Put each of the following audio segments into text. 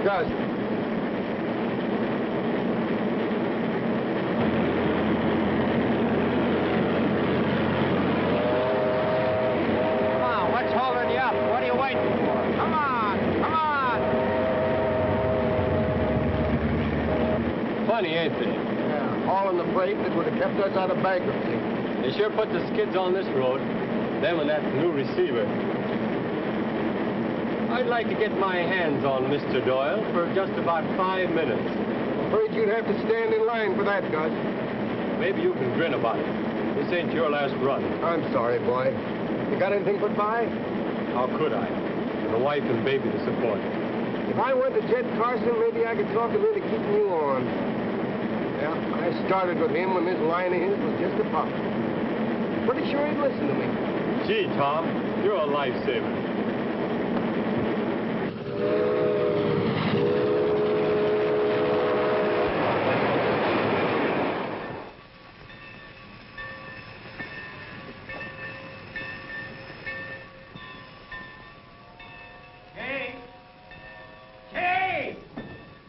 Gus. Come on, what's holding you up? What are you waiting for? Come on, come on! Funny, ain't they? Yeah, hauling the freight that would have kept us out of bankruptcy. They sure put the skids on this road. Them and that new receiver. I'd like to get my hands on Mr. Doyle for just about 5 minutes. Afraid you'd have to stand in line for that, Gus. Maybe you can grin about it. This ain't your last run. I'm sorry, boy. You got anything put by? How could I? With a wife and baby to support. If I went to Jed Carson, maybe I could talk him into keeping you on. Yeah, I started with him when this line of his was just a pup. Pretty sure he'd listen to me. Gee, Tom, you're a lifesaver. Kane! Kane!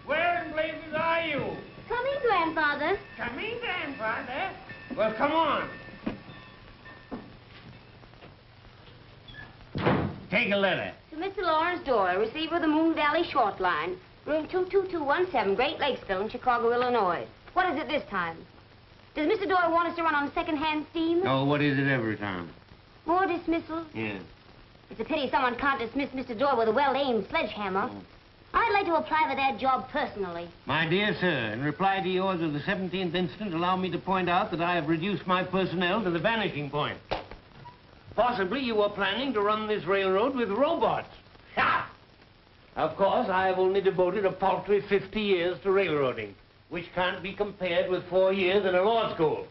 Where in blazes are you? Coming, Grandfather. Coming, Grandfather? Well, come on. Take a letter. To Mr. Lawrence Doyle, receiver of the Moon Valley Short Line, room 22217, Great Lakesville in Chicago, Illinois. What is it this time? Does Mr. Doyle want us to run on second-hand steam? Oh, what is it every time? More dismissals? Yeah. It's a pity someone can't dismiss Mr. Doyle with a well-aimed sledgehammer. I'd like to apply for that job personally. My dear sir, in reply to yours of the 17th instant, allow me to point out that I have reduced my personnel to the vanishing point. Possibly you were planning to run this railroad with robots. Ha! Of course, I have only devoted a paltry 50 years to railroading, which can't be compared with 4 years in a law school.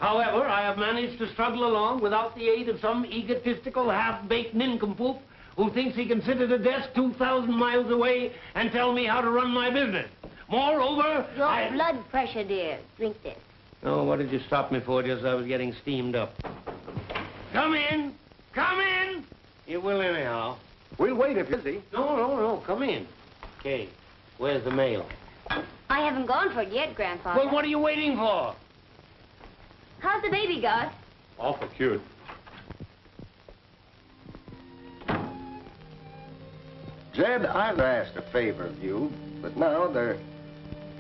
However, I have managed to struggle along without the aid of some egotistical, half-baked nincompoop who thinks he can sit at a desk 2,000 miles away and tell me how to run my business. Moreover, Your blood pressure, dear. Drink this. Oh, what did you stop me for just as I was getting steamed up? Come in! Come in! You will anyhow. We'll wait if you're busy. No, come in. Okay, where's the mail? I haven't gone for it yet, Grandfather. Well, what are you waiting for? How's the baby, Gus? Awful cute. Jed, I've asked a favor of you, but now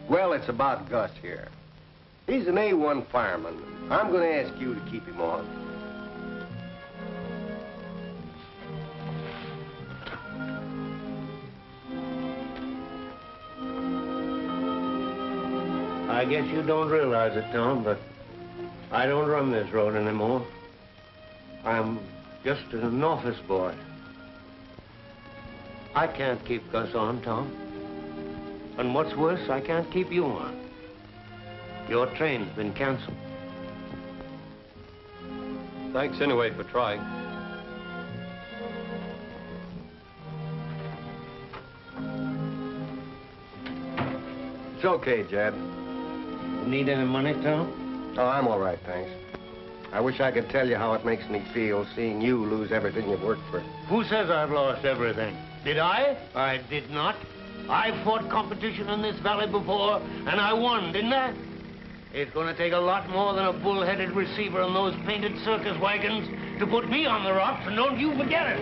well, it's about Gus here. He's an A1 fireman. I'm going to ask you to keep him on. I guess you don't realize it, Tom, but I don't run this road anymore. I'm just an office boy. I can't keep Gus on, Tom. And what's worse, I can't keep you on. Your train's been canceled. Thanks anyway for trying. It's okay, Jed. Need any money, Tom? Oh, I'm all right, thanks. I wish I could tell you how it makes me feel seeing you lose everything you've worked for. Who says I've lost everything? Did I? I did not. I fought competition in this valley before, and I won, didn't I? It's going to take a lot more than a bull-headed receiver and those painted circus wagons to put me on the rocks, and don't you forget it.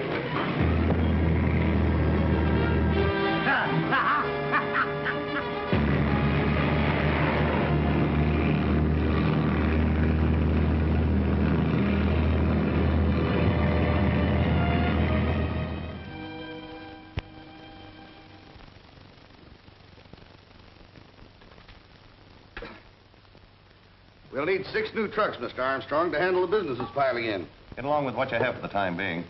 We'll need 6 new trucks, Mr. Armstrong, to handle the business that's piling in. Get along with what you have for the time being.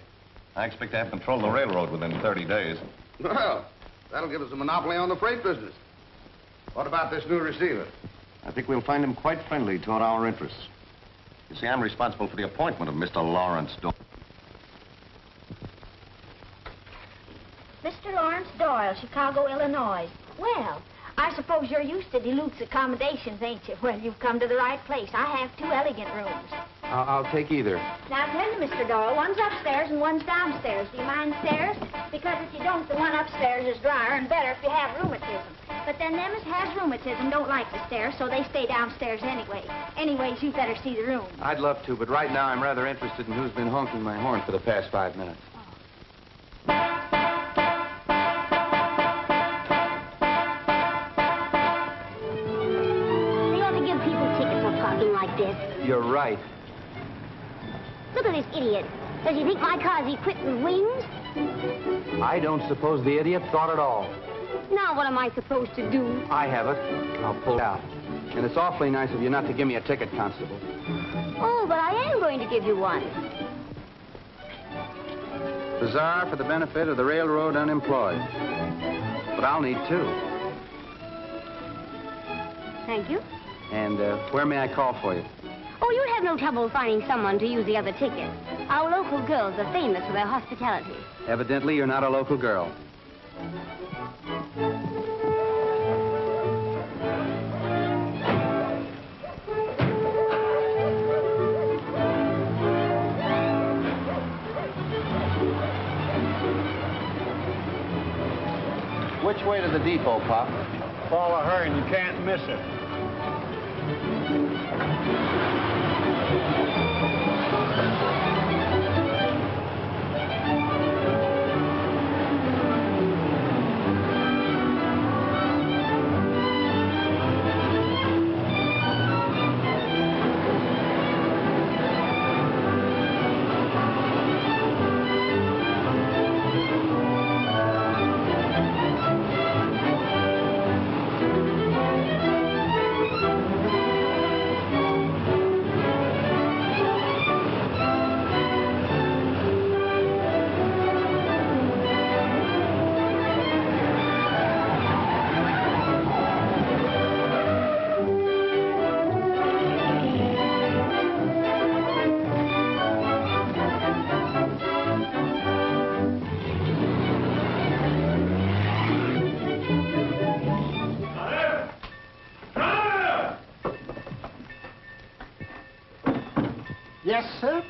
I expect to have control of the railroad within 30 days. Well, that'll give us a monopoly on the freight business. What about this new receiver? I think we'll find him quite friendly toward our interests. You see, I'm responsible for the appointment of Mr. Lawrence Doyle. Mr. Lawrence Doyle, Chicago, Illinois. Well, I suppose you're used to deluxe accommodations, ain't you? Well, you've come to the right place. I have 2 elegant rooms. I'll take either. Now, tell me, Mr. Doyle, one's upstairs and one's downstairs. Do you mind stairs? Because if you don't, the one upstairs is drier and better if you have rheumatism. But then them as has rheumatism don't like the stairs, so they stay downstairs anyway. Anyways, you better see the room. I'd love to, but right now I'm rather interested in who's been honking my horn for the past 5 minutes. They ought to give people tickets for parking like this. You're right. Look at this idiot. Does he think my car's equipped with wings? I don't suppose the idiot thought at all. Now what am I supposed to do? I have it. I'll pull it out. And it's awfully nice of you not to give me a ticket, Constable. Oh, but I am going to give you one. Bazaar for the benefit of the railroad unemployed. But I'll need 2. Thank you. And where may I call for you? Oh, you'll have no trouble finding someone to use the other ticket. Our local girls are famous for their hospitality. Evidently, you're not a local girl. Which way to the depot, Pop? Follow her and you can't miss it. Yes, sir?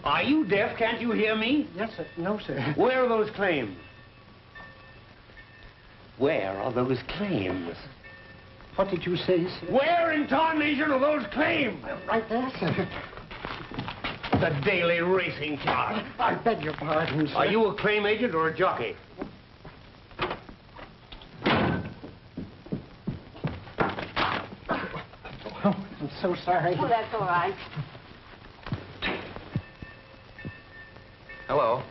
Are you deaf? Can't you hear me? Yes, sir. No, sir. Where are those claims? Where are those claims? What did you say, sir? Where in tarnation are those claims? Right there, sir. The daily racing chart. I beg your pardon, sir. Are you a claim agent or a jockey? Oh, I'm so sorry. Oh, that's all right. Hello.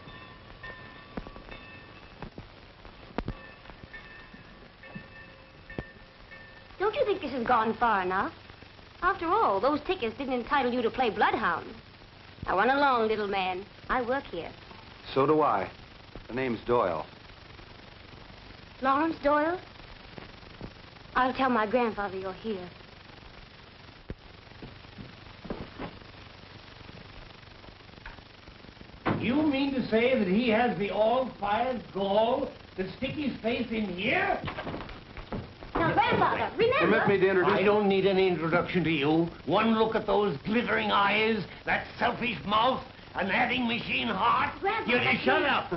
Don't you think this has gone far enough? After all, those tickets didn't entitle you to play bloodhound. Now run along, little man. I work here. So do I. The name's Doyle. Lawrence Doyle? I'll tell my grandfather you're here. You mean to say that he has the all-fired gall to stick his face in here? Now, Grandfather, remember... Permit me to introduce... I don't need any introduction to you. One look at those glittering eyes, that selfish mouth, an adding machine heart. Grandfather, You shut up.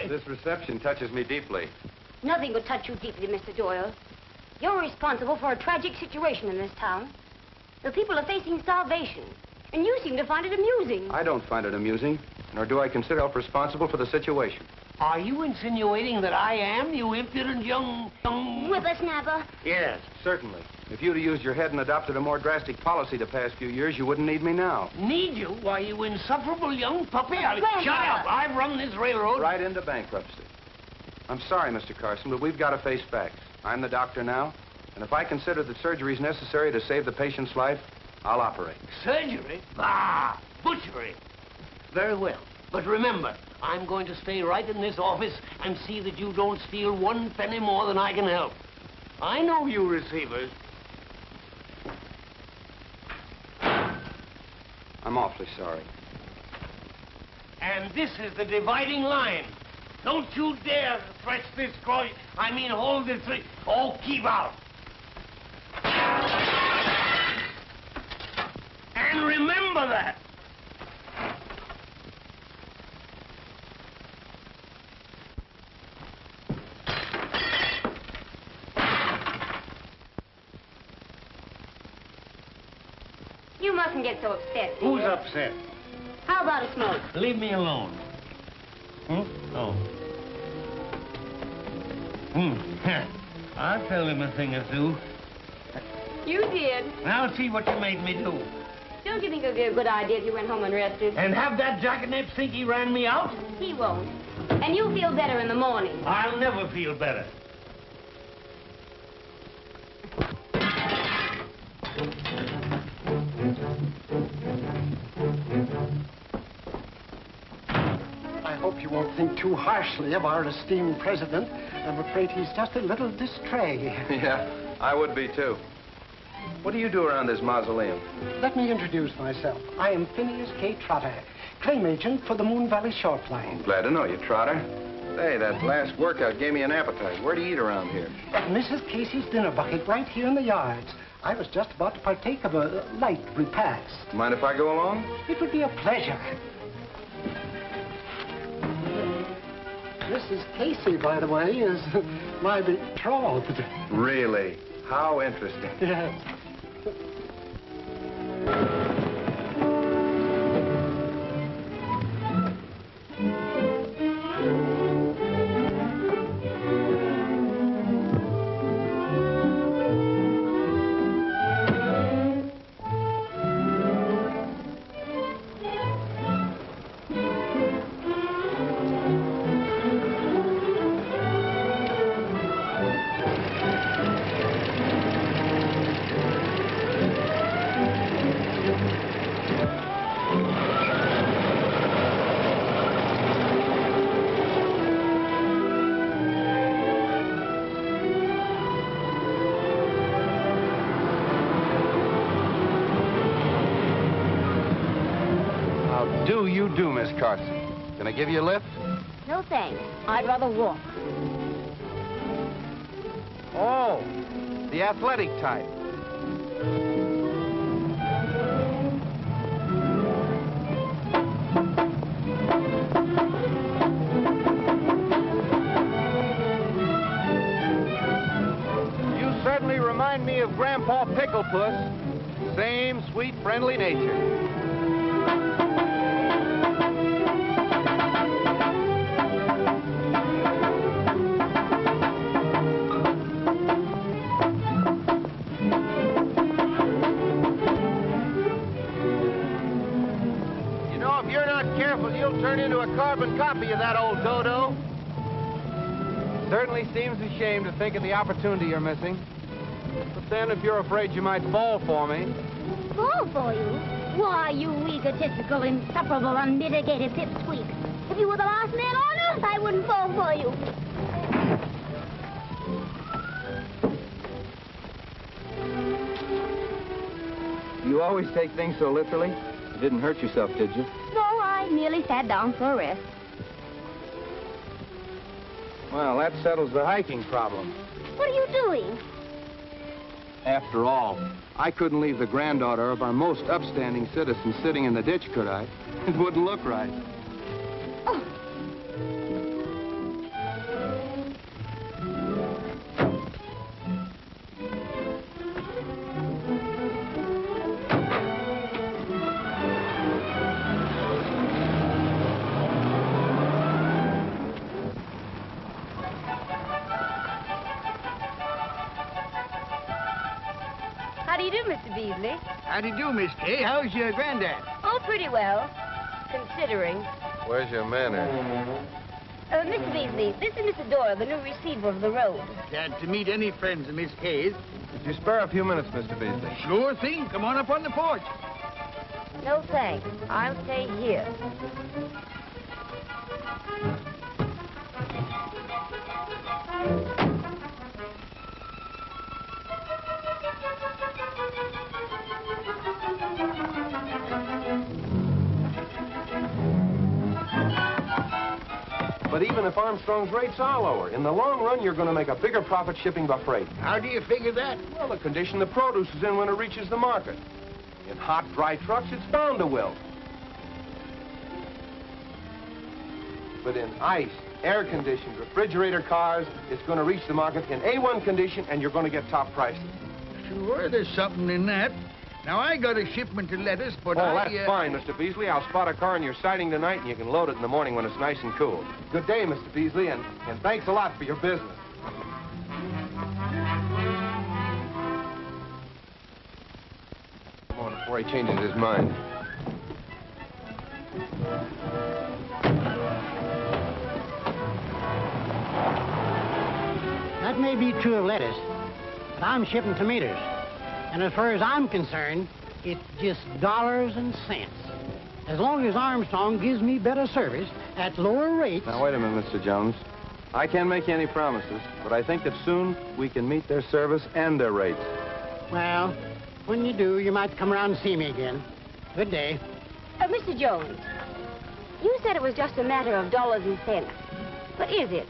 This reception touches me deeply. Nothing will touch you deeply, Mr. Doyle. You're responsible for a tragic situation in this town. The people are facing starvation, and you seem to find it amusing. I don't find it amusing, nor do I consider myself responsible for the situation. Are you insinuating that I am, you impudent young... Whippersnapper. Yes. Certainly. If you'd have used your head and adopted a more drastic policy the past few years, you wouldn't need me now. Need you? Why, you insufferable young puppy. Grandfather. Shut up. I've run this railroad. Right into bankruptcy. I'm sorry, Mr. Carson, but we've got to face facts. I'm the doctor now, and if I consider that surgery is necessary to save the patient's life, I'll operate. Surgery? Bah! Butchery. Very well. But remember, I'm going to stay right in this office and see that you don't steal one penny more than I can help. I know you receivers. I'm awfully sorry. And this is the dividing line. Don't you dare stretch this cross. I mean, hold this. Oh, keep out. And remember that. You mustn't get so upset, dear. Who's upset? How about a smoke? Leave me alone. Oh. I'll tell him a thing or two. You did. Now see what you made me do. Don't you think it would be a good idea if you went home and rested? And have that jackanapes think he ran me out? He won't. And you'll feel better in the morning. I'll never feel better. I hope you won't think too harshly of our esteemed president. I'm afraid he's just a little distrait. Yeah, I would be, too. What do you do around this mausoleum? Let me introduce myself. I am Phineas K. Trotter, claim agent for the Moon Valley Short Line. Glad to know you, Trotter. Say, that last workout gave me an appetite. Where do you eat around here? At Mrs. Casey's dinner bucket right here in the yards. I was just about to partake of a light repast. Mind if I go along? It would be a pleasure. Mrs. Casey, by the way, is my betrothed. Really? How interesting. Yes. Do, Miss Carson. Can I give you a lift? No thanks. I'd rather walk. Oh, the athletic type. You certainly remind me of Grandpa Picklepuss. Same sweet, friendly nature. Turn into a carbon copy of that old dodo. Certainly seems a shame to think of the opportunity you're missing. But then if you're afraid you might fall for me... Fall for you? Why, you egotistical, insufferable, unmitigated pipsqueak. If you were the last man on earth, I wouldn't fall for you. You always take things so literally. You didn't hurt yourself, did you? No, I merely sat down for a rest. Well, that settles the hiking problem. What are you doing? After all, I couldn't leave the granddaughter of our most upstanding citizen sitting in the ditch, could I? It wouldn't look right. Oh. How do you do, Miss Kay? How's your granddad? Oh, pretty well, considering. Where's your manner? Mr. Beasley, this is Mr. Doyle, the new receiver of the road. Glad to meet any friends of Miss Kay's. Could you spare a few minutes, Mr. Beasley? Sure thing. Come on up on the porch. No, thanks. I'll stay here. But even if Armstrong's rates are lower, in the long run, you're going to make a bigger profit shipping by freight. How do you figure that? Well, the condition the produce is in when it reaches the market. In hot, dry trucks, it's bound to wilt. But in ice, air-conditioned, refrigerator cars, it's going to reach the market in A1 condition, and you're going to get top prices. Sure, there's something in that. Now, I got a shipment of lettuce, but that's fine, Mr. Beasley. I'll spot a car in your siding tonight, and you can load it in the morning when it's nice and cool. Good day, Mr. Beasley, and thanks a lot for your business. Come on, before he changes his mind. That may be true of lettuce, but I'm shipping tomatoes. And as far as I'm concerned, it's just dollars and cents. As long as Armstrong gives me better service at lower rates... Now, wait a minute, Mr. Jones. I can't make you any promises, but I think that soon we can meet their service and their rates. Well, when you do, you might come around and see me again. Good day. Mr. Jones, you said it was just a matter of dollars and cents. But is it?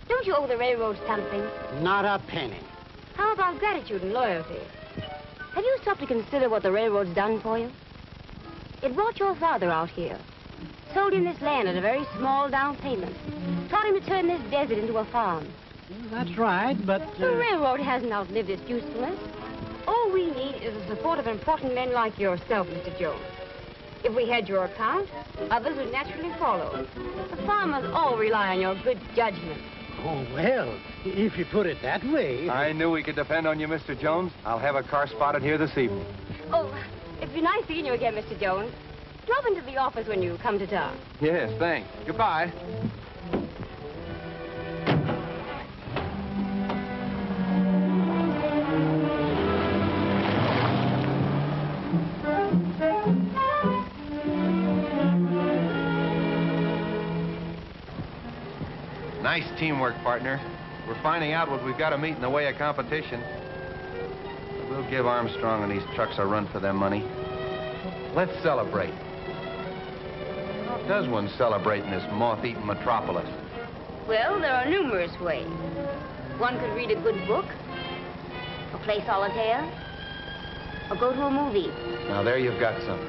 Don't you owe the railroad something? Not a penny. How about gratitude and loyalty? Have you stopped to consider what the railroad's done for you? It brought your father out here, sold him this land at a very small down payment, taught him to turn this desert into a farm. That's right, but... The railroad hasn't outlived its usefulness. All we need is the support of important men like yourself, Mr. Jones. If we had your account, others would naturally follow. The farmers all rely on your good judgment. Oh, well, if you put it that way... I knew we could depend on you, Mr. Jones. I'll have a car spotted here this evening. Oh, it's been nice seeing you again, Mr. Jones. Drop into the office when you come to town. Yes, thanks. Goodbye. Nice teamwork, partner. We're finding out what we've got to meet in the way of competition. We'll give Armstrong and these trucks a run for their money. Let's celebrate. How does one celebrate in this moth-eaten metropolis? Well, there are numerous ways. One could read a good book, or play solitaire, or go to a movie. Now, there you've got some.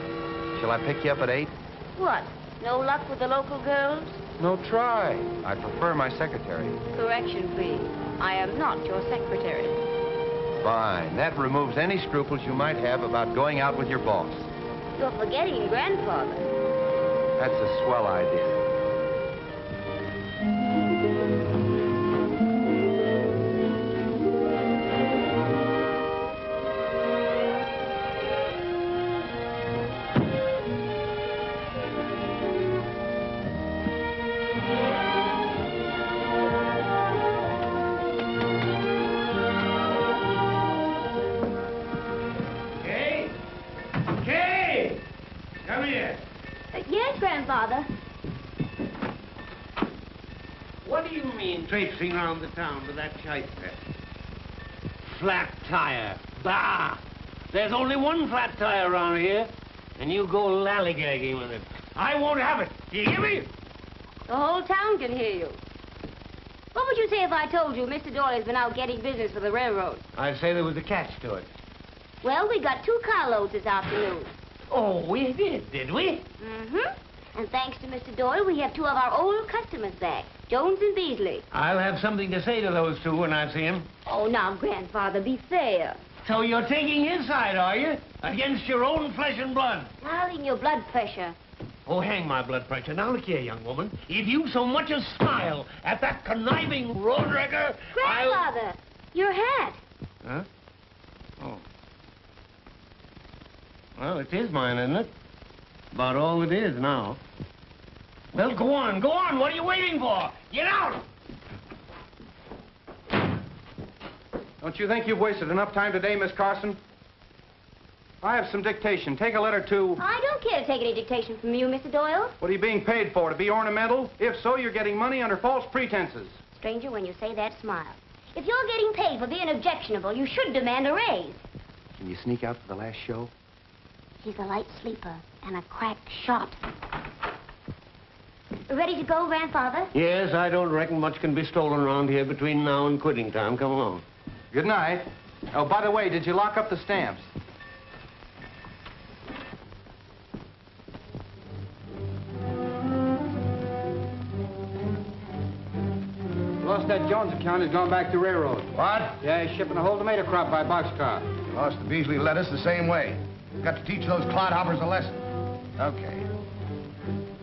Shall I pick you up at 8? What? No luck with the local girls? No, try. I prefer my secretary. Correction, please. I am not your secretary. Fine. That removes any scruples you might have about going out with your boss. You're forgetting grandfather. That's a swell idea. What do you mean, traipsing around the town with that shyster? Flat tire. Bah! There's only one flat tire around here, and you go lollygagging with it. I won't have it. Do you hear me? The whole town can hear you. What would you say if I told you Mr. Doyle's been out getting business for the railroad? I'd say there was a catch to it. Well, we got 2 carloads this afternoon. Oh, we did we? Mm-hmm. And thanks to Mr. Doyle, we have 2 of our old customers back, Jones and Beasley. I'll have something to say to those 2 when I see them. Oh, now, Grandfather, be fair. So you're taking his side, are you? Against your own flesh and blood? Darling, your blood pressure. Oh, hang my blood pressure. Now, look here, young woman. If you so much as smile at that conniving road wrecker, Grandfather, your hat. Huh? Oh. Well, it is mine, isn't it? About all it is now. Well, go on, go on. What are you waiting for? Get out! Don't you think you've wasted enough time today, Miss Carson? I have some dictation. Take a letter to... I don't care to take any dictation from you, Mr. Doyle. What are you being paid for? To be ornamental? If so, you're getting money under false pretenses. Stranger, when you say that, smile. If you're getting paid for being objectionable, you should demand a raise. Can you sneak out for the last show? He's a light sleeper and a crack shot. Ready to go, Grandfather? Yes, I don't reckon much can be stolen around here between now and quitting time. Come along. Good night. Oh, by the way, did you lock up the stamps? that Jones account has gone back to railroad. What? Yeah, he's shipping a whole tomato crop by boxcar. We lost the Beasley lettuce the same way. We've got to teach those clodhoppers a lesson. Okay.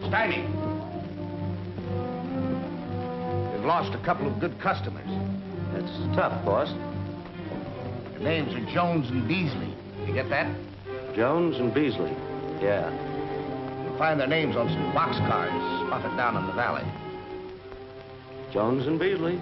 Stymie. We've lost a couple of good customers. That's tough, boss. Their names are Jones and Beasley. You get that? Jones and Beasley. Yeah. You'll find their names on some boxcars spotted down in the valley. Jones and Beasley.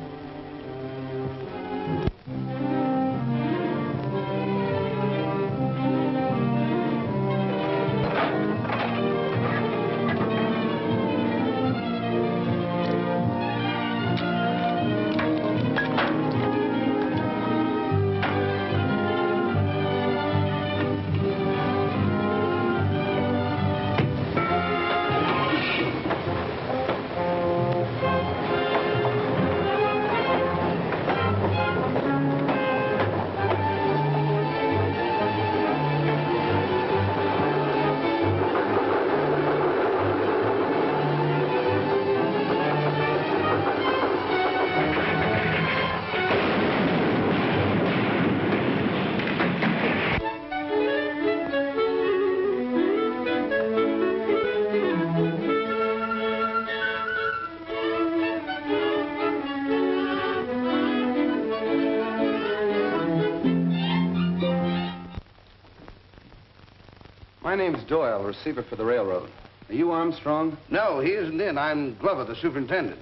My name's Doyle, receiver for the railroad. Are you Armstrong? No, he isn't in. I'm Glover, the superintendent.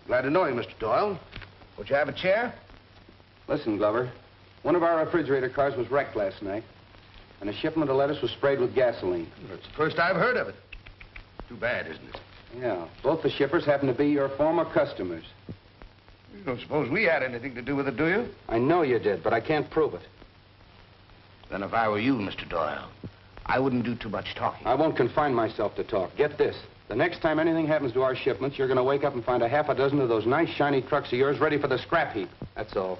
Glad to know you, Mr. Doyle. Would you have a chair? Listen, Glover. One of our refrigerator cars was wrecked last night, and a shipment of lettuce was sprayed with gasoline. That's the first I've heard of it. Too bad, isn't it? Yeah, both the shippers happen to be your former customers. You don't suppose we had anything to do with it, do you? I know you did, but I can't prove it. Then if I were you, Mr. Doyle, I wouldn't do too much talking. I won't confine myself to talk. Get this. The next time anything happens to our shipments, you're going to wake up and find a half a dozen of those nice, shiny trucks of yours ready for the scrap heap. That's all.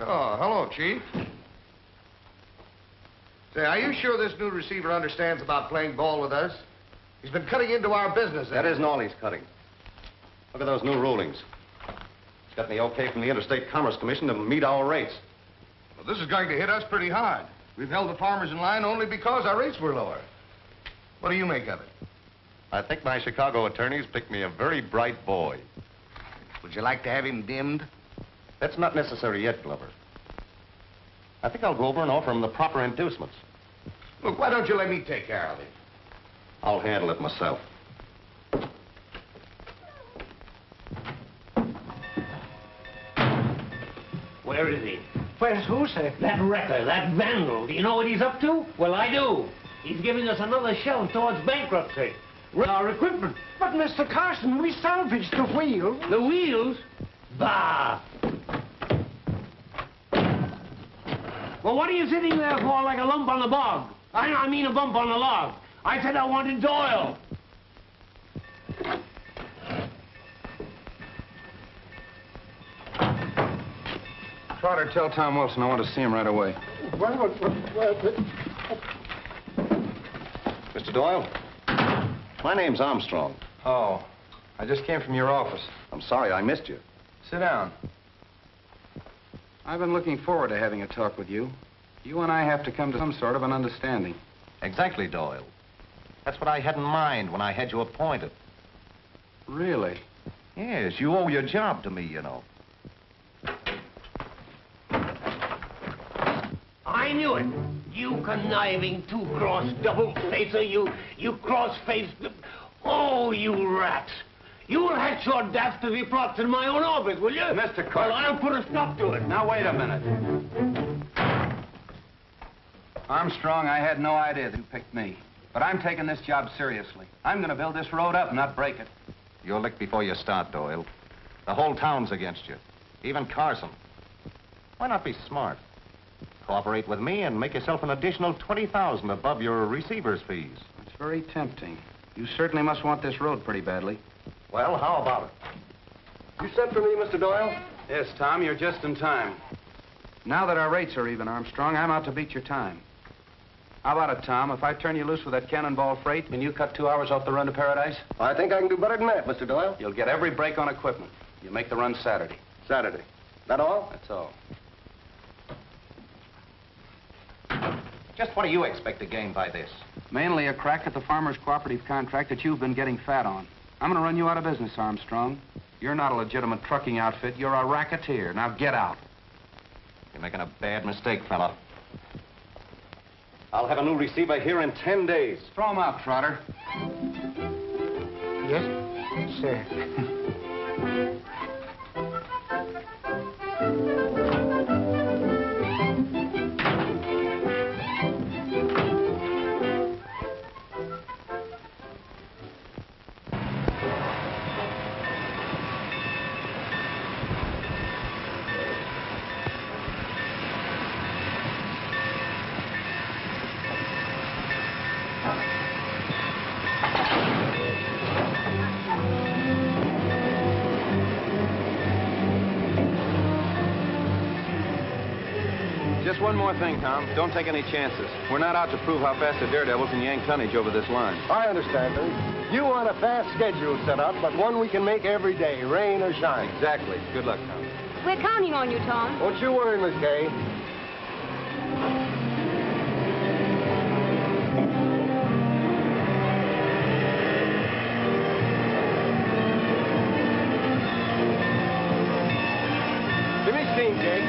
Oh, hello, Chief. Say, are you sure this new receiver understands about playing ball with us? He's been cutting into our business. That isn't all he's cutting. Look at those new rulings. He's got the okay from the Interstate Commerce Commission to meet our rates. Well, this is going to hit us pretty hard. We've held the farmers in line only because our rates were lower. What do you make of it? I think my Chicago attorneys picked me a very bright boy. Would you like to have him dimmed? That's not necessary yet, Glover. I think I'll go over and offer him the proper inducements. Look, why don't you let me take care of it? I'll handle it myself. Where is he? Where's who, sir? That wrecker, that vandal. Do you know what he's up to? Well, I do. He's giving us another shove towards bankruptcy. Our equipment. But, Mr. Carson, we salvaged the wheel. The wheels? Bah! Well, what are you sitting there for like a lump on the bog? I mean a bump on the log. I said I wanted Doyle. Trotter, tell Tom Wilson I want to see him right away. Mr. Doyle, my name's Armstrong. Oh, I just came from your office. I'm sorry I missed you. Sit down. I've been looking forward to having a talk with you. You and I have to come to some sort of an understanding. Exactly, Doyle. That's what I had in mind when I had you appointed. Really? Yes, you owe your job to me, you know. I knew it. You conniving, two-cross double-facer, you cross-faced... Oh, you rats. You'll hatch your dastardly plots in my own office, will you? Mr. Carson. Well, I'll put a stop to it. Now, wait a minute. Armstrong, I had no idea that you picked me. But I'm taking this job seriously. I'm going to build this road up, not break it. You're licked before you start, Doyle. The whole town's against you. Even Carson. Why not be smart? Cooperate with me and make yourself an additional $20,000 above your receiver's fees. It's very tempting. You certainly must want this road pretty badly. Well, how about it? You sent for me, Mr. Doyle? Yes, Tom, you're just in time. Now that our rates are even, Armstrong, I'm out to beat your time. How about it, Tom? If I turn you loose with that cannonball freight, can you cut 2 hours off the run to Paradise? I think I can do better than that, Mr. Doyle. You'll get every break on equipment. You make the run Saturday. Saturday. That all? That's all. Just what do you expect to gain by this? Mainly a crack at the farmers' cooperative contract that you've been getting fat on. I'm going to run you out of business, Armstrong. You're not a legitimate trucking outfit. You're a racketeer. Now get out. You're making a bad mistake, fella. I'll have a new receiver here in 10 days. Throw him out, Trotter. Yes, sir. Just one more thing, Tom. Don't take any chances. We're not out to prove how fast the daredevil can yank tonnage over this line. I understand, Lee. You want a fast schedule set up, but one we can make every day, rain or shine. Exactly. Good luck, Tom. We're counting on you, Tom. Don't you worry, Miss Kay. Give me steam, Jake.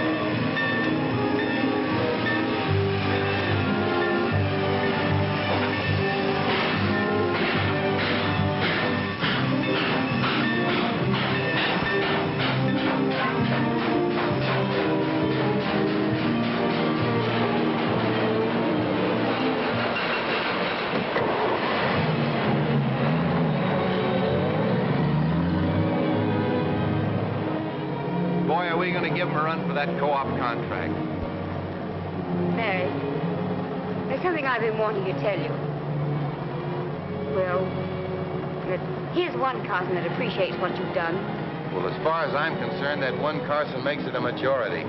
Boy, are we going to give him a run for that co-op contract. Mary, there's something I've been wanting to tell you. Well, here's one Carson that appreciates what you've done. Well, as far as I'm concerned, that one Carson makes it a majority.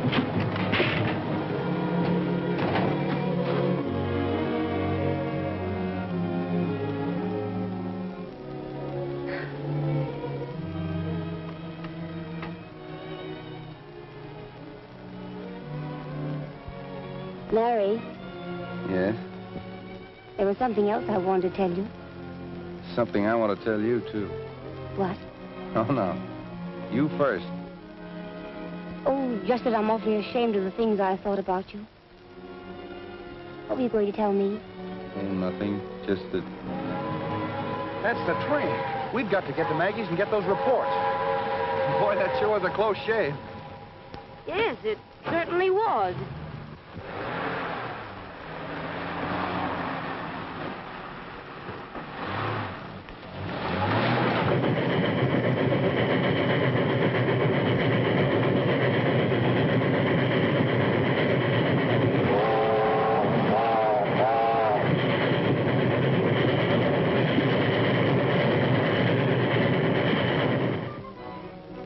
Larry, Yes? there was something else I wanted to tell you. Something I want to tell you, too. What? Oh, no. You first. Oh, just that I'm awfully ashamed of the things I thought about you. What were you going to tell me? Oh, nothing. Just that... That's the train. We've got to get to Maggie's and get those reports. Boy, that sure was a close shave. Yes, it certainly was.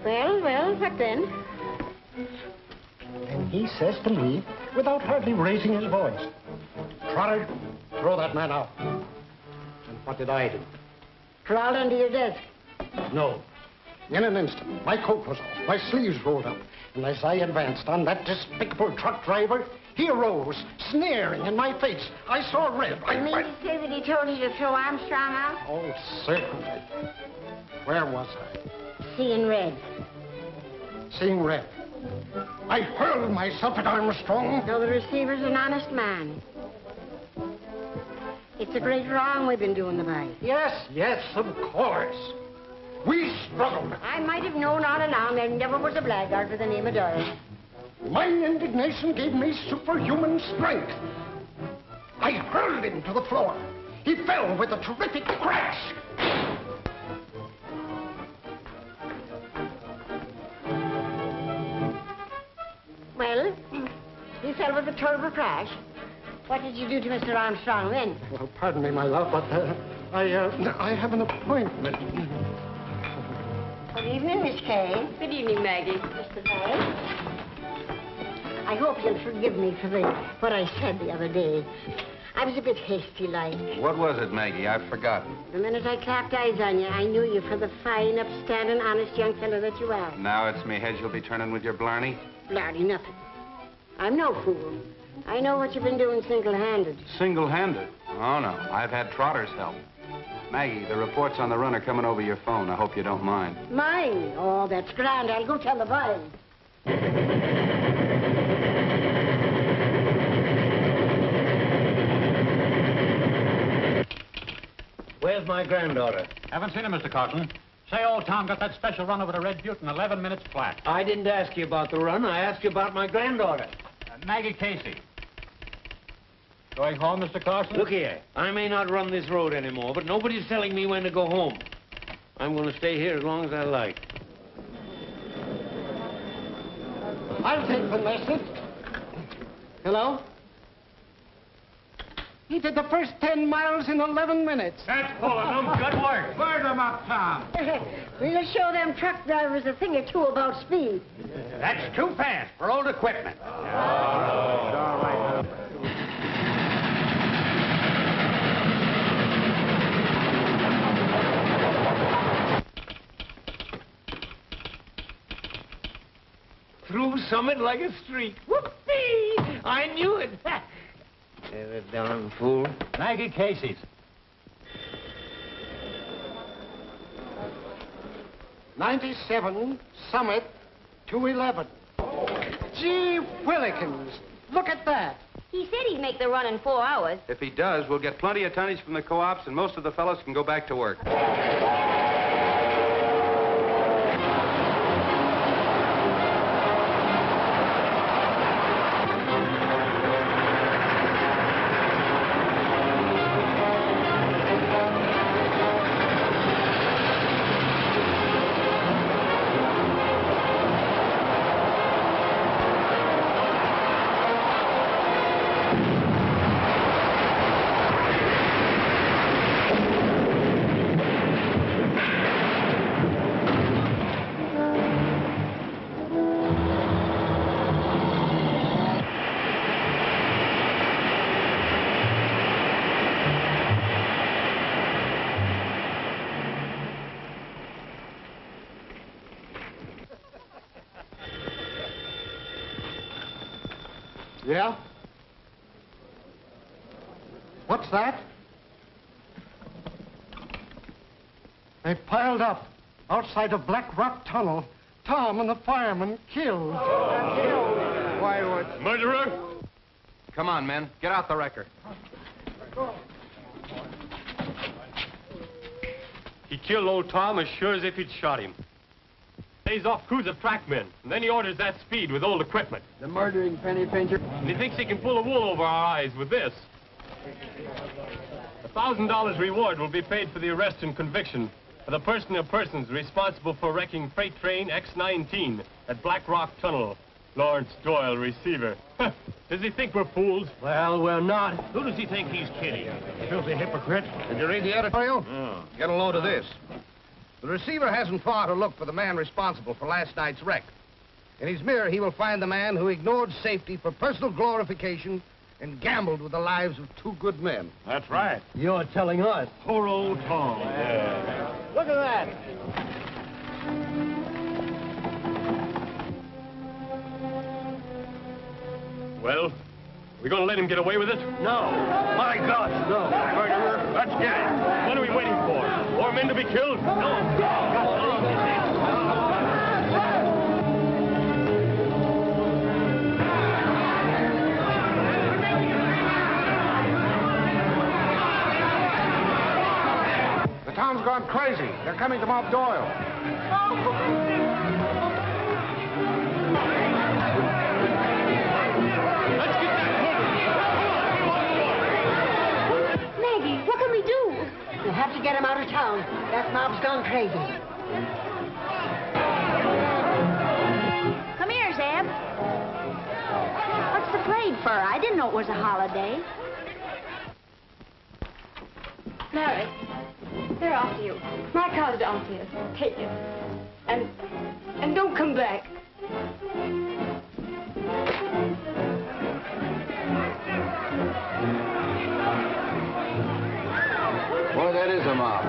Well, what then? And he says to me, without hardly raising his voice, Trotter, throw that man out. And what did I do? Crawled under your desk. No. In an instant, my coat was off, my sleeves rolled up, and as I advanced on that despicable truck driver, he arose, sneering in my face. I saw red. You mean to say that he told you to throw Armstrong out? Oh, certainly. Where was I? Seeing red. Seeing red. I hurled myself at Armstrong. So the receiver's an honest man. It's a great wrong we've been doing the boy. Yes, of course. We struggled. I might have known all along there never was a blackguard with the name of Doyle. My indignation gave me superhuman strength. I hurled him to the floor. He fell with a terrific crash. Well, he fell with a terrible crash. What did you do to Mr. Armstrong then? Well, pardon me, my love, but I have an appointment. Good evening, Miss Kane. Good evening, Maggie. Mr. Doyle. I hope you'll forgive me for what I said the other day. I was a bit hasty-like. What was it, Maggie? I've forgotten. The minute I clapped eyes on you, I knew you for the fine, upstanding, honest young fellow that you are. Now it's me head you'll be turning with your blarney? Blarney, nothing. I'm no fool. I know what you've been doing single-handed. Single-handed? Oh, no. I've had Trotter's help. Maggie, the reports on the run are coming over your phone. I hope you don't mind. Mine? Oh, that's grand. I'll go tell the boys. Where's my granddaughter? Haven't seen him, Mr. Carson. Say, old Tom got that special run over the Red Butte in 11 minutes flat. I didn't ask you about the run. I asked you about my granddaughter. Maggie Casey. Going home, Mr. Carson? Look here. I may not run this road anymore, but nobody's telling me when to go home. I'm going to stay here as long as I like. I'll take the message. Hello? He did the first 10 miles in 11 minutes. That's pulling them. Good work. Bird 'em up, Tom. We'll show them truck drivers a thing or two about speed. That's too fast for old equipment. Through Summit like a streak. Whoopee! I knew it. The darn fool. Maggie Casey's. 97, Summit, 211. Gee whillikins, look at that. He said he'd make the run in 4 hours. If he does, we'll get plenty of tonnage from the co-ops, and most of the fellows can go back to work. Yeah? What's that? They piled up outside of Black Rock Tunnel. Tom and the fireman killed. Why, what? Murderer? Come on, men. Get out the wrecker. He killed old Tom as sure as if he'd shot him. Pays off crews of trackmen, and then he orders that speed with old equipment. The murdering penny pincher. And he thinks he can pull the wool over our eyes with this. $1,000 reward will be paid for the arrest and conviction of the person or persons responsible for wrecking freight train X-19 at Black Rock Tunnel. Lawrence Doyle, receiver. Does he think we're fools? Well, we're not. Who does he think he's kidding? Filthy hypocrite. Did you read the editorial? Oh. Get a load of this. The receiver hasn't far to look for the man responsible for last night's wreck. In his mirror, he will find the man who ignored safety for personal glorification and gambled with the lives of 2 good men. That's right. You're telling us. Poor old Tom. Look at that. Well, we gonna let him get away with it? No. My God, no. Murderer, let's get him. What are we waiting for? More men to be killed? The town's gone crazy. They're coming to mob Doyle. Maggie, what can we do? We'll have to get him out of town. That mob's gone crazy. Come here, Zeb. What's the parade for? I didn't know it was a holiday. Larry, they're after you. My car's downstairs. Take it. And don't come back. Boy, that is a mob.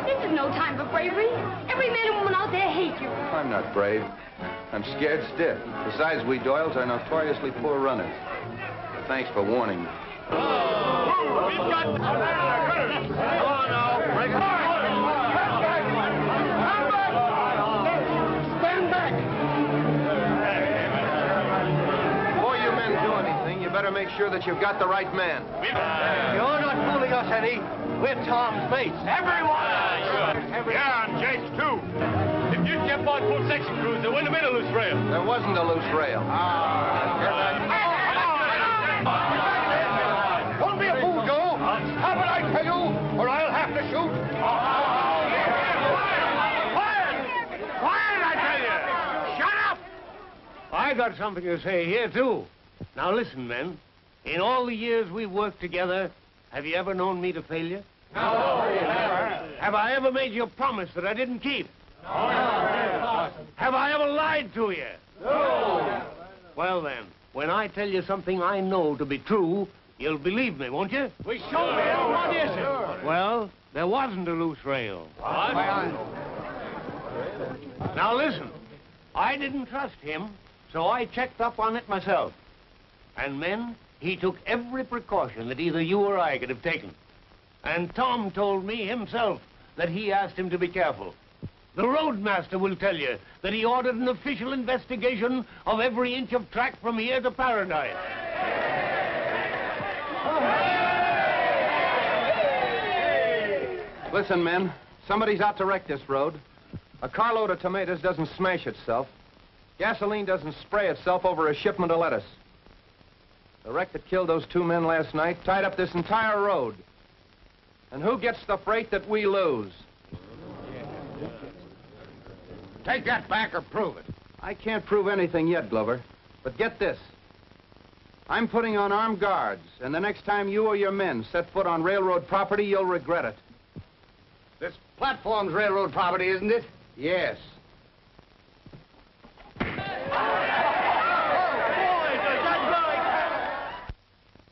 This is no time for bravery. Every man and woman out there hate you. I'm not brave. I'm scared stiff. Besides, we Doyles are notoriously poor runners. Thanks for warning me. We've got... Come on now, break it. Stand back! Before you men do anything, you better make sure that you've got the right man. You're not fooling us, Eddie. We're Tom's mates. Everyone! Yeah, and Jake's too. If you kept on full section crews, there wouldn't have been a loose rail. There wasn't a loose rail. Don't be a fool, Joe. Stop it, I tell you, or I'll have to shoot. Quiet, I tell you! Shut up! I got something to say here, too. Now, listen, men. In all the years we've worked together, have you ever known me to failure? No. Have I ever made you a promise that I didn't keep? No. Have I ever lied to you? No. Well, then, when I tell you something I know to be true, you'll believe me, won't you? We sure will. What is it? Well, there wasn't a loose rail. What? Now, listen. I didn't trust him, so I checked up on it myself. And, men, he took every precaution that either you or I could have taken. And Tom told me himself that he asked him to be careful. The roadmaster will tell you that he ordered an official investigation of every inch of track from here to Paradise. Listen, men. Somebody's out to wreck this road. A carload of tomatoes doesn't smash itself. Gasoline doesn't spray itself over a shipment of lettuce. The wreck that killed those two men last night tied up this entire road. And who gets the freight that we lose? Take that back or prove it. I can't prove anything yet, Glover. But get this. I'm putting on armed guards, and the next time you or your men set foot on railroad property, you'll regret it. This platform's railroad property, isn't it? Yes.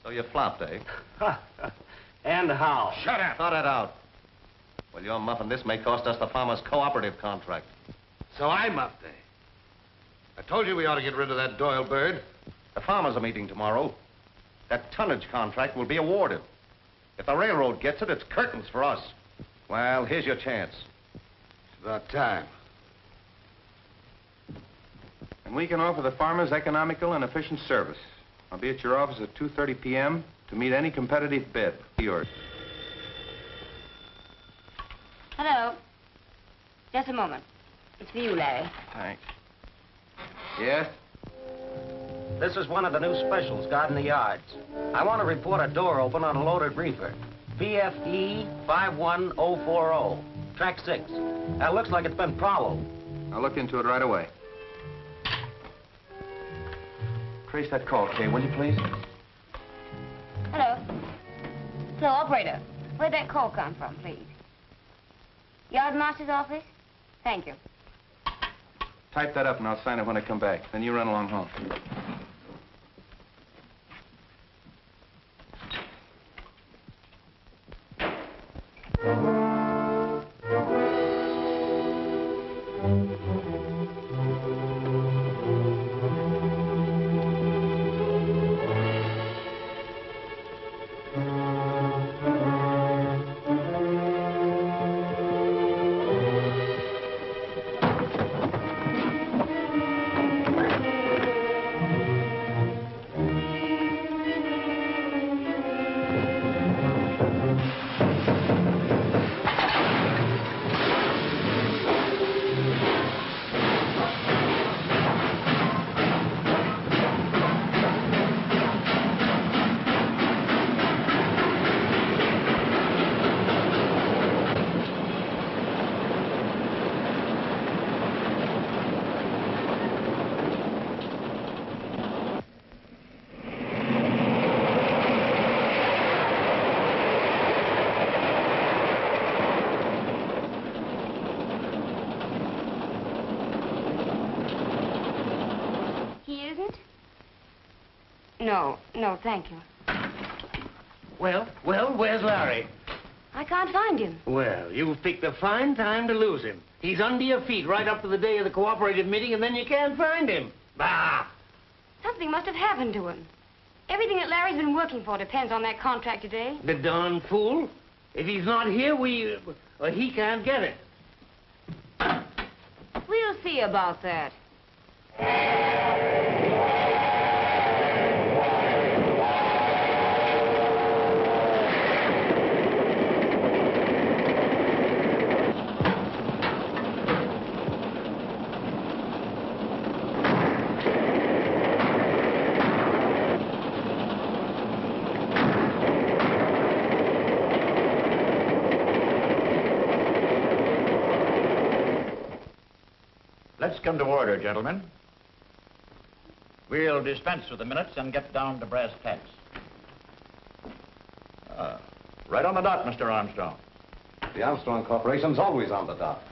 So you flopped, eh? And how? Shut up. Thought it out. Well, your muffin, this may cost us the farmers' cooperative contract. So I'm up there. I told you we ought to get rid of that Doyle bird. The farmers are meeting tomorrow. That tonnage contract will be awarded. If the railroad gets it, it's curtains for us. Well, here's your chance. It's about time. And we can offer the farmers economical and efficient service. I'll be at your office at 2:30 p.m. to meet any competitive bid. Yours. Hello. Just a moment. It's for you, Larry. Thanks. Yes? This is one of the new specials guarding the yards. I want to report a door open on a loaded reefer. PFE 51040. Track 6. That looks like it's been prowled. I'll look into it right away. Trace that call, Kay, will you please? Hello. Hello, operator. Where'd that call come from, please? Yardmaster's office? Thank you. Type that up and I'll sign it when I come back. Then you run along home. No, thank you. Well, where's Larry? I can't find him. Well, you've picked a fine time to lose him. He's under your feet right up to the day of the cooperative meeting, and then you can't find him. Bah! Something must have happened to him. Everything that Larry's been working for depends on that contract today. The darn fool. If he's not here, he can't get it. We'll see about that. Let's come to order, gentlemen. We'll dispense with the minutes and get down to brass tacks. Right on the dot, Mr. Armstrong. The Armstrong Corporation's always on the dot.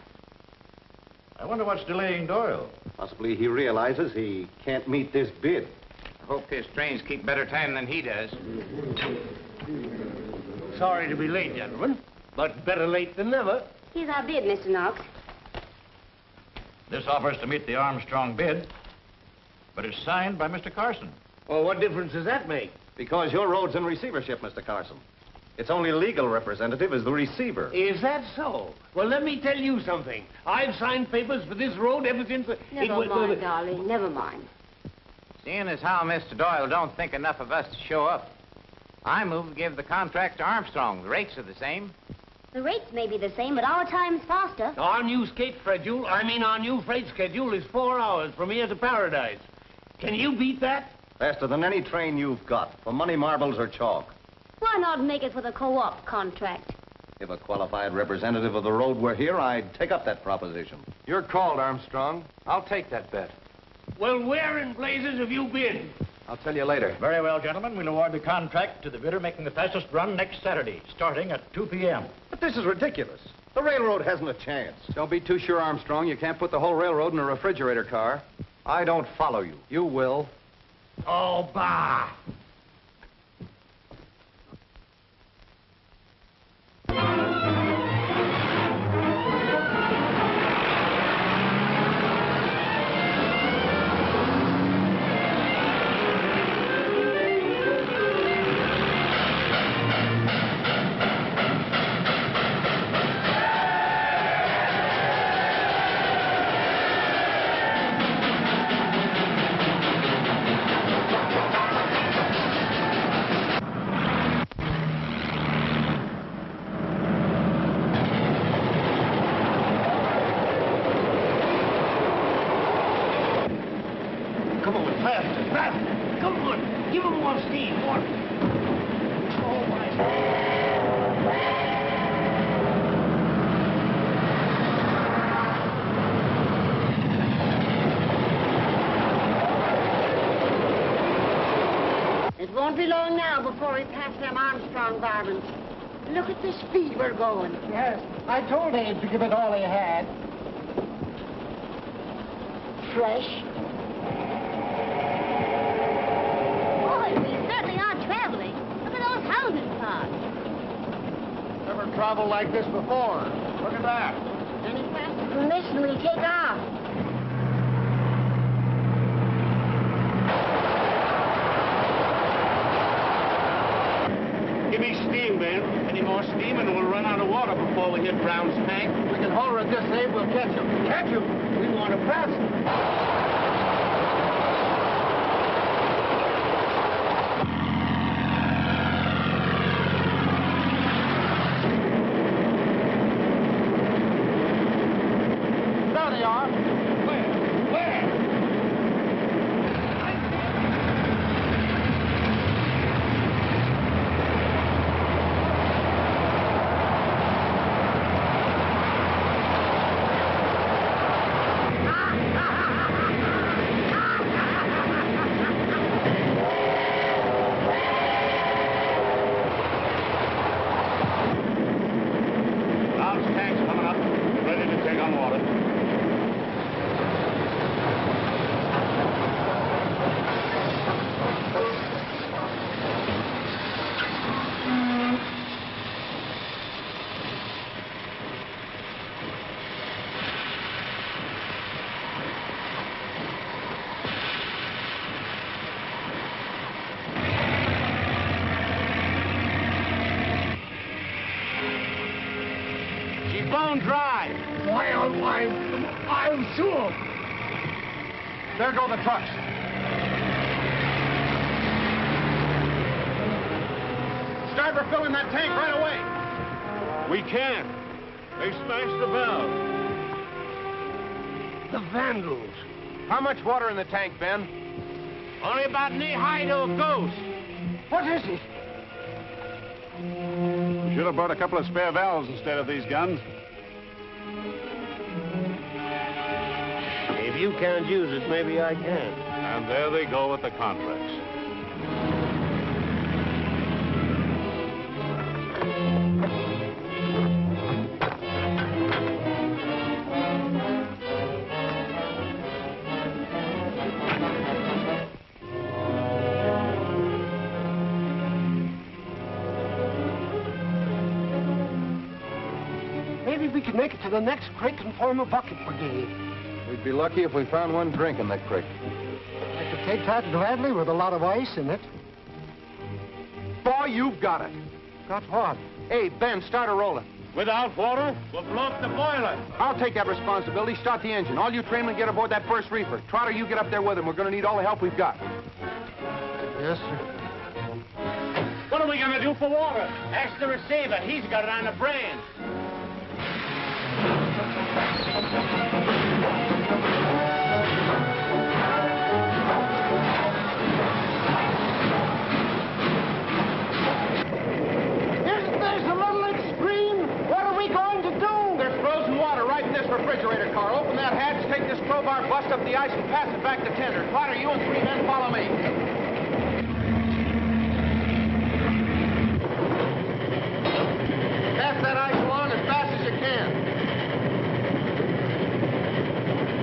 I wonder what's delaying Doyle. Possibly he realizes he can't meet this bid. I hope his trains keep better time than he does. Sorry to be late, gentlemen, but better late than never. Here's our bid, Mr. Knox. This offers to meet the Armstrong bid, but it's signed by Mr. Carson. Well, what difference does that make? Because your road's in receivership, Mr. Carson. Its only legal representative is the receiver. Is that so? Well, let me tell you something. I've signed papers for this road ever since... Never mind, darling, never mind. Seeing as how Mr. Doyle don't think enough of us to show up, I move to give the contract to Armstrong. The rates are the same. The rates may be the same, but our time's faster. Our new freight schedule is 4 hours from here to Paradise. Can you beat that? Faster than any train you've got, for money, marbles, or chalk. Why not make it for the co-op contract? If a qualified representative of the road were here, I'd take up that proposition. You're called, Armstrong. I'll take that bet. Well, where in blazes have you been? I'll tell you later. Very well, gentlemen. We'll award the contract to the bidder making the fastest run next Saturday, starting at 2 p.m. But this is ridiculous. The railroad hasn't a chance. Don't be too sure, Armstrong. You can't put the whole railroad in a refrigerator car. I don't follow you. You will. Oh, bah! It won't be long now before we pass them Armstrong varmints. Look at the speed we're going. Yes, I told Abe to give it all he had. Fresh. Boy, we certainly are traveling. Look at those houses, Todd. Never traveled like this before. Look at that. Any faster than this and we'll take off. Give me steam, Ben. Any more steam and we'll run out of water before we hit Brown's tank. We can hold her at this, Abe. We'll catch him. Catch him? We want to pass him. There they are. Where? bone dry. Why, I'm sure. There go the trucks. Start refilling that tank right away. We can't. They smashed the valve. The vandals. How much water in the tank, Ben? Only about knee-high to a ghost. What is it? We should have brought a couple of spare valves instead of these guns. If you can't use it, maybe I can. And there they go with the contracts. Maybe we can make it to the next creek and form a bucket brigade. We'd be lucky if we found one drink in that creek. I could take that gladly with a lot of ice in it. Boy, you've got it. Got what? Hey, Ben, start her rolling. Without water, we'll blow up the boiler. I'll take that responsibility. Start the engine. All you trainmen get aboard that first reefer. Trotter, you get up there with him. We're going to need all the help we've got. Yes, sir. What are we going to do for water? Ask the receiver. He's got it on the brain. Isn't this a little extreme? What are we going to do? There's frozen water right in this refrigerator car. Open that hatch, take this crowbar, bust up the ice, and pass it back to tender. Trotter, you and 3 men follow me. Pass that ice along as fast as you can.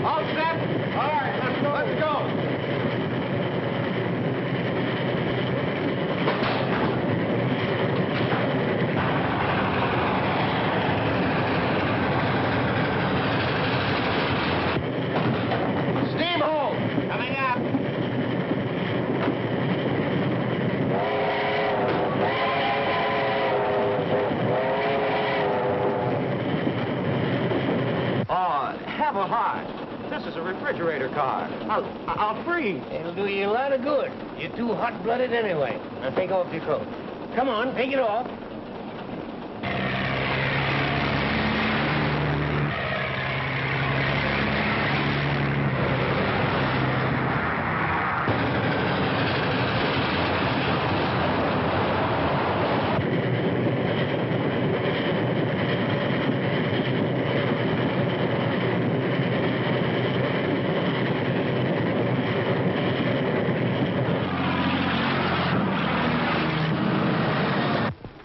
All set? All right, let's go. Let's go. Steam hole. Coming up. Oh, have a heart. This is a refrigerator car. I'll freeze. It'll do you a lot of good. You're too hot-blooded anyway. Now take off your coat. Come on, take it off.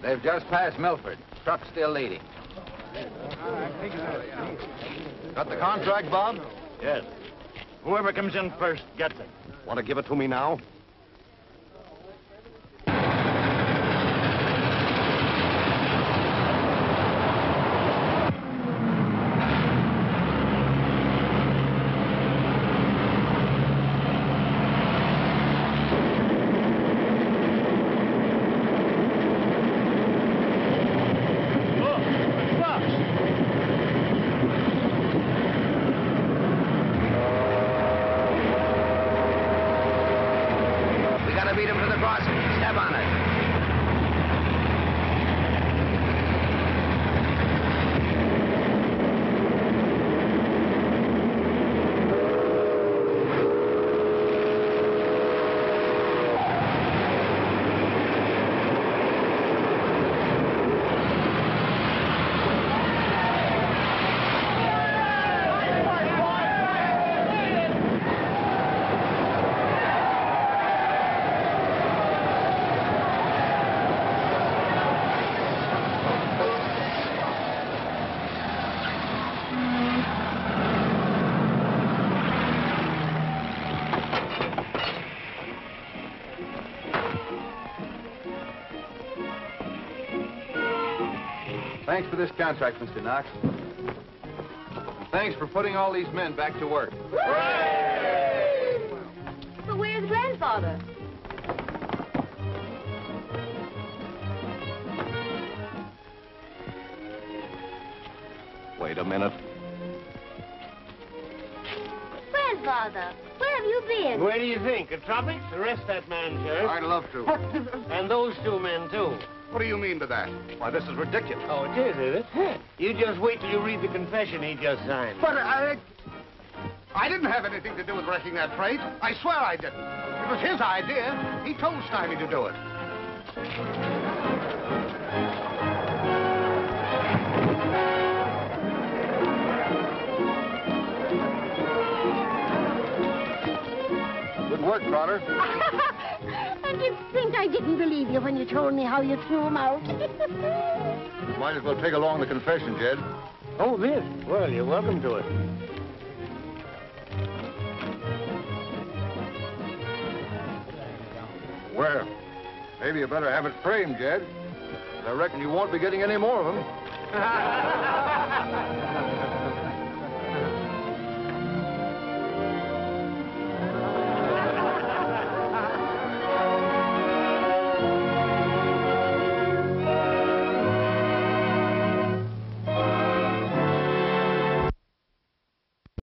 They've just passed Milford. Truck's still leading. Got the contract, Bob? Yes. Whoever comes in first gets it. Want to give it to me now? Thanks for this contract, Mr. Knox. And thanks for putting all these men back to work. But where's Grandfather? Wait a minute. Grandfather, where have you been? Where do you think? The tropics? Arrest that man, Sheriff. I'd love to. And those two men, too. What do you mean by that? Why, this is ridiculous. Oh, it is it? You just wait till you read the confession he just signed. But I didn't have anything to do with wrecking that freight. I swear I didn't. It was his idea. He told Stymie to do it. Good work, Trotter. And to think I didn't believe you when you told me how you threw him out. Might as well take along the confession, Jed. Oh, this? Well, you're welcome to it. Well, maybe you better have it framed, Jed. I reckon you won't be getting any more of them.